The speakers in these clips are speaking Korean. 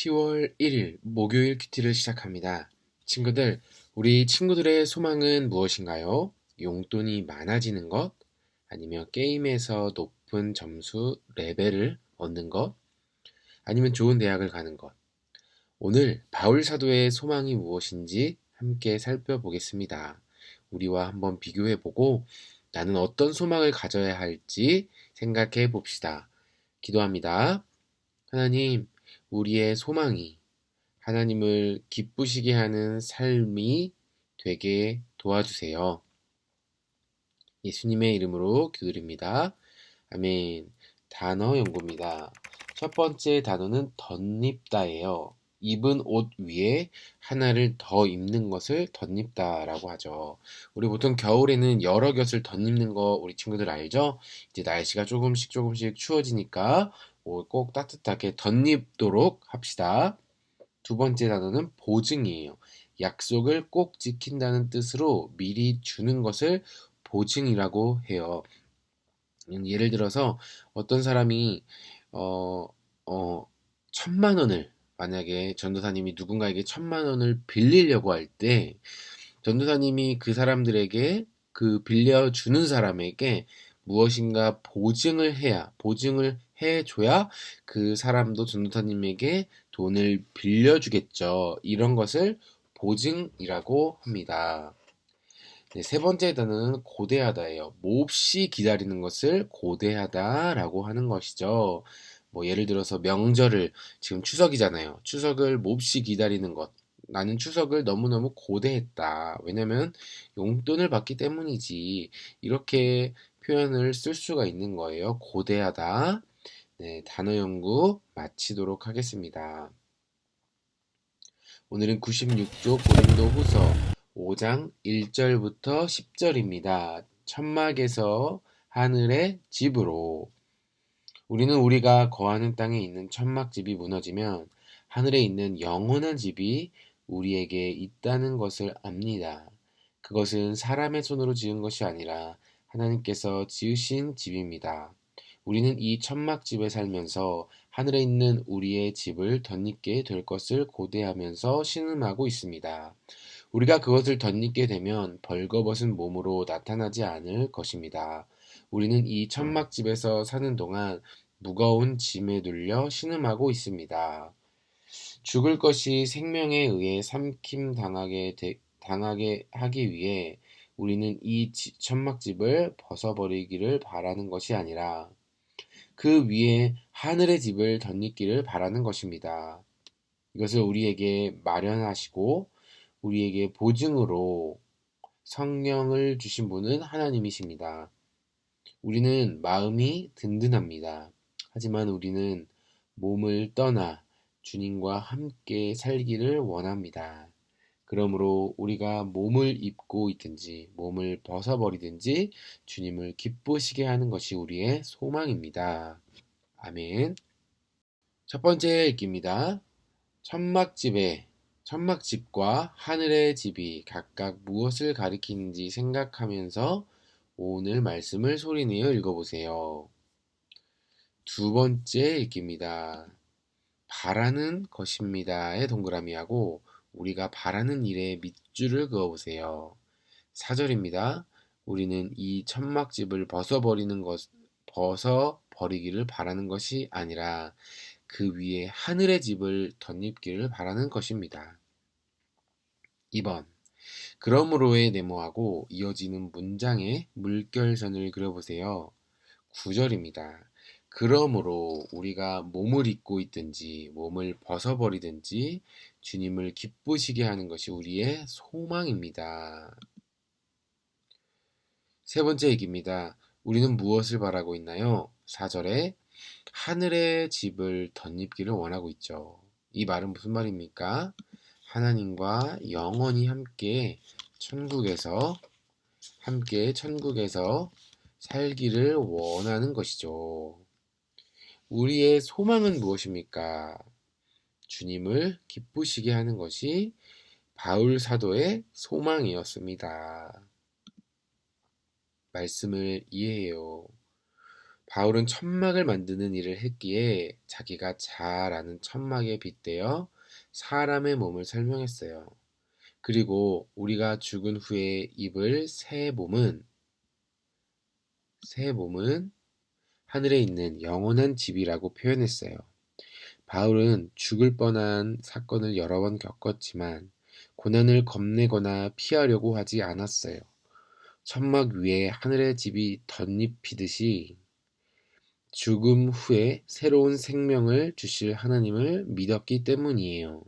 10월 1일 목요일 큐티를 시작합니다. 친구들, 우리 친구들의 소망은 무엇인가요? 용돈이 많아지는 것? 아니면 게임에서 높은 점수 레벨을 얻는 것? 아니면 좋은 대학을 가는 것? 오늘 바울 사도의 소망이 무엇인지 함께 살펴보겠습니다. 우리와 한번 비교해보고 나는 어떤 소망을 가져야 할지 생각해 봅시다. 기도합니다. 하나님, 우리의 소망이 하나님을 기쁘시게 하는 삶이 되게 도와주세요. 예수님의 이름으로 기도드립니다. 아멘. 단어 연구입니다. 첫 번째 단어는 덧입다예요. 입은 옷 위에 하나를 더 입는 것을 덧입다라고 하죠. 우리 보통 겨울에는 여러 겹을 덧입는 거 우리 친구들 알죠? 이제 날씨가 조금씩 추워지니까 옷 꼭 따뜻하게 덧입도록 합시다. 두 번째 단어는 보증이에요. 약속을 꼭 지킨다는 뜻으로 미리 주는 것을 보증이라고 해요. 예를 들어서 어떤 사람이 어, 1,000만 원을 만약에 전도사님이 누군가에게 1,000만 원을 빌리려고 할 때 전도사님이 그 사람들에게 그 빌려주는 사람에게 무엇인가 보증을 해줘야 그 사람도 전도사님에게 돈을 빌려주겠죠. 이런 것을 보증이라고 합니다. 네, 세 번째 단어는 고대하다예요. 몹시 기다리는 것을 고대하다라고 하는 것이죠. 뭐 예를 들어서 명절을 지금 추석이잖아요. 추석을 몹시 기다리는 것. 나는 추석을 너무너무 고대했다. 왜냐면 용돈을 받기 때문이지. 이렇게 표현을 쓸 수가 있는 거예요. 고대하다. 네, 단어 연구 마치도록 하겠습니다. 오늘은 96쪽 고린도후서 5장 1절부터 10절입니다. 천막에서 하늘의 집으로. 우리는 우리가 거하는 땅에 있는 천막집이 무너지면 하늘에 있는 영원한 집이 우리에게 있다는 것을 압니다. 그것은 사람의 손으로 지은 것이 아니라 하나님께서 지으신 집입니다. 우리는 이 천막집에 살면서 하늘에 있는 우리의 집을 덧입게 될 것을 고대하면서 신음하고 있습니다. 우리가 그것을 덧입게 되면 벌거벗은 몸으로 나타나지 않을 것입니다. 우리는 이 천막집에서 사는 동안 무거운 짐에 눌려 신음하고 있습니다. 죽을 것이 생명에 의해 당하게 하기 위해 우리는 이 천막집을 벗어버리기를 바라는 것이 아니라 그 위에 하늘의 집을 덧입기를 바라는 것입니다. 이것을 우리에게 마련하시고 우리에게 보증으로 성령을 주신 분은 하나님이십니다. 우리는 마음이 든든합니다. 하지만 우리는 몸을 떠나 주님과 함께 살기를 원합니다. 그러므로 우리가 몸을 입고 있든지 몸을 벗어버리든지 주님을 기쁘시게 하는 것이 우리의 소망입니다. 아멘. 첫 번째 읽기입니다. 천막집과 하늘의 집이 각각 무엇을 가리키는지 생각하면서 오늘 말씀을 소리내어 읽어보세요. 두 번째 읽기입니다. 바라는 것입니다의 동그라미하고 우리가 바라는 일에 밑줄을 그어보세요. 4절입니다. 우리는 이 천막집을 벗어버리기를 바라는 것이 아니라 그 위에 하늘의 집을 덧입기를 바라는 것입니다. 2번. 그러므로의 네모하고 이어지는 문장에 물결선을 그려보세요. 9절입니다. 그러므로 우리가 몸을 입고 있든지 몸을 벗어버리든지 주님을 기쁘시게 하는 것이 우리의 소망입니다. 세 번째 얘기입니다. 우리는 무엇을 바라고 있나요? 4절에 하늘의 집을 덧입기를 원하고 있죠. 이 말은 무슨 말입니까? 하나님과 영원히 함께 천국에서 살기를 원하는 것이죠. 우리의 소망은 무엇입니까? 주님을 기쁘시게 하는 것이 바울 사도의 소망이었습니다. 말씀을 이해해요. 바울은 천막을 만드는 일을 했기에 자기가 잘 아는 천막에 빗대어 사람의 몸을 설명했어요. 그리고 우리가 죽은 후에 입을 새 몸은 하늘에 있는 영원한 집이라고 표현했어요. 바울은 죽을 뻔한 사건을 여러 번 겪었지만 고난을 겁내거나 피하려고 하지 않았어요. 천막 위에 하늘의 집이 덧입히듯이 죽음 후에 새로운 생명을 주실 하나님을 믿었기 때문이에요.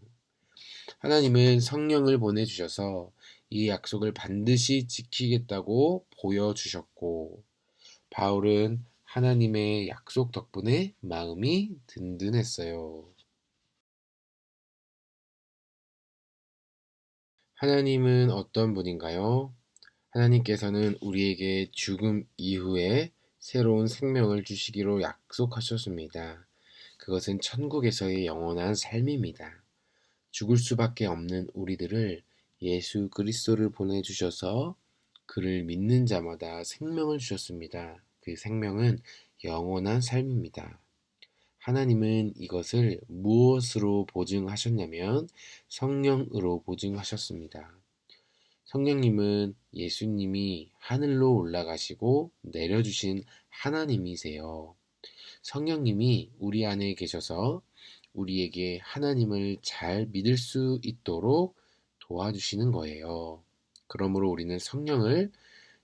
하나님은 성령을 보내주셔서 이 약속을 반드시 지키겠다고 보여주셨고, 바울은 하나님의 약속 덕분에 마음이 든든했어요. 하나님은 어떤 분인가요? 하나님께서는 우리에게 죽음 이후에 새로운 생명을 주시기로 약속하셨습니다. 그것은 천국에서의 영원한 삶입니다. 죽을 수밖에 없는 우리들을 예수 그리스도를 보내주셔서 그를 믿는 자마다 생명을 주셨습니다. 그 생명은 영원한 삶입니다. 하나님은 이것을 무엇으로 보증하셨냐면 성령으로 보증하셨습니다. 성령님은 예수님이 하늘로 올라가시고 내려주신 하나님이세요. 성령님이 우리 안에 계셔서 우리에게 하나님을 잘 믿을 수 있도록 도와주시는 거예요. 그러므로 우리는 성령을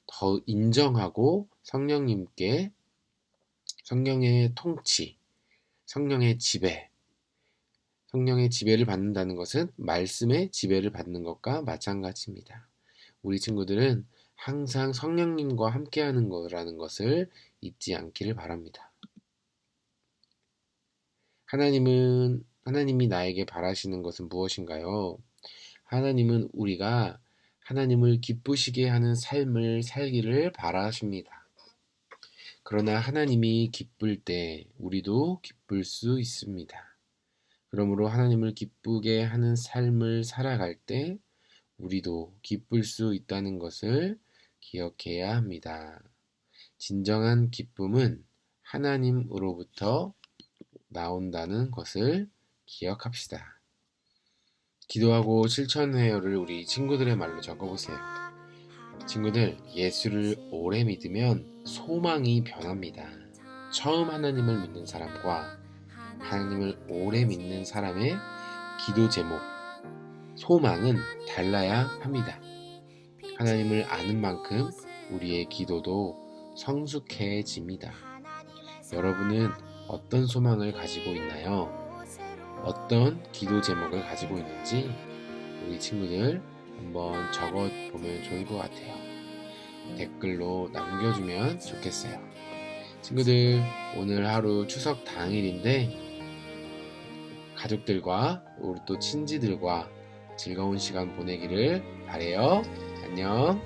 더 인정하고 성령님께 성령의 통치, 성령의 지배를 받는다는 것은 말씀의 지배를 받는 것과 마찬가지입니다. 우리 친구들은 항상 성령님과 함께하는 거라는 것을 잊지 않기를 바랍니다. 하나님이 나에게 바라시는 것은 무엇인가요? 하나님은 우리가 하나님을 기쁘시게 하는 삶을 살기를 바라십니다. 그러나 하나님이 기쁠 때 우리도 기쁠 수 있습니다. 그러므로 하나님을 기쁘게 하는 삶을 살아갈 때 우리도 기쁠 수 있다는 것을 기억해야 합니다. 진정한 기쁨은 하나님으로부터 나온다는 것을 기억합시다. 기도하고 실천 회요를 우리 친구들의 말로 적어보세요. 친구들, 예수를 오래 믿으면 소망이 변합니다. 처음 하나님을 믿는 사람과 하나님을 오래 믿는 사람의 기도 제목, 소망은 달라야 합니다. 하나님을 아는 만큼 우리의 기도도 성숙해집니다. 여러분은 어떤 소망을 가지고 있나요? 어떤 기도 제목을 가지고 있는지 우리 친구들 한번 적어보면 좋을 것 같아요. 댓글로 남겨주면 좋겠어요. 친구들, 오늘 하루 추석 당일인데 가족들과 우리 또 친지들과 즐거운 시간 보내기를 바래요. 안녕.